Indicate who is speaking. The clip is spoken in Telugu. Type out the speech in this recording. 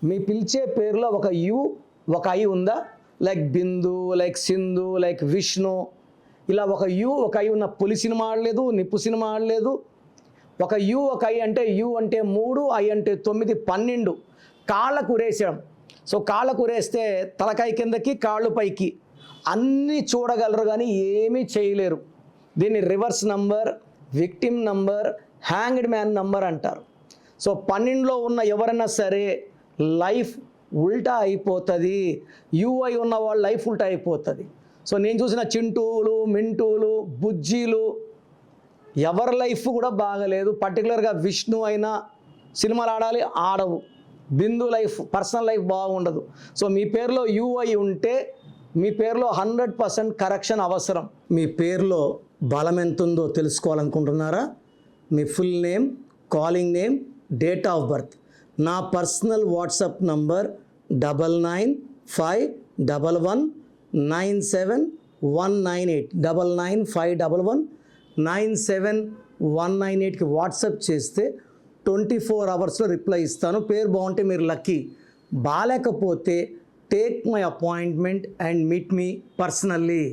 Speaker 1: మీ పిలిచే పేరులో ఒక యు ఒక ఐ ఉందా? లైక్ బిందు, లైక్ సింధు, లైక్ విష్ణు, ఇలా ఒక యు ఒక ఐ ఉన్న పులి సినిమా ఆడలేదు, నిప్పు సినిమా ఆడలేదు. ఒక యు ఒక ఐ అంటే యు అంటే 3, ఐ అంటే 9, 12 కాళ్ళకు ఉరేసాం. సో కాళ్ళకు ఉరేస్తే తలకాయ కిందకి కాళ్ళు పైకి అన్నీ చూడగలరు కానీ ఏమీ చేయలేరు. దీన్ని reverse number, victim number, hanged man number అంటారు. సో 12లో ఉన్న ఎవరైనా సరే లైఫ్ ఉల్టా అయిపోతుంది. యూఐ ఉన్న వాళ్ళ లైఫ్ ఉల్టా అయిపోతుంది. సో నేను చూసిన చింటూలు, మింటూలు, బుజ్జీలు ఎవరి లైఫ్ కూడా బాగలేదు. పర్టికులర్గా విష్ణు అయినా సినిమాలు ఆడాలి, ఆడవు. బిందు లైఫ్, పర్సనల్ లైఫ్ బాగుండదు. సో మీ పేరులో యూఐ ఉంటే మీ పేరులో 100% కరెక్షన్ అవసరం. మీ పేరులో బలం ఎంత ఉందో తెలుసుకోవాలనుకుంటున్నారా? మీ full name, calling name, date of birth. నా పర్సనల్ వాట్సాప్ నంబర్ 9951197198 9951197198కి వాట్సాప్ చేస్తే 24 అవర్స్లో రిప్లై ఇస్తాను. పేరు బాగుంటే మీరు లక్కీ, బాగాలేకపోతే take my appointment and meet me personally.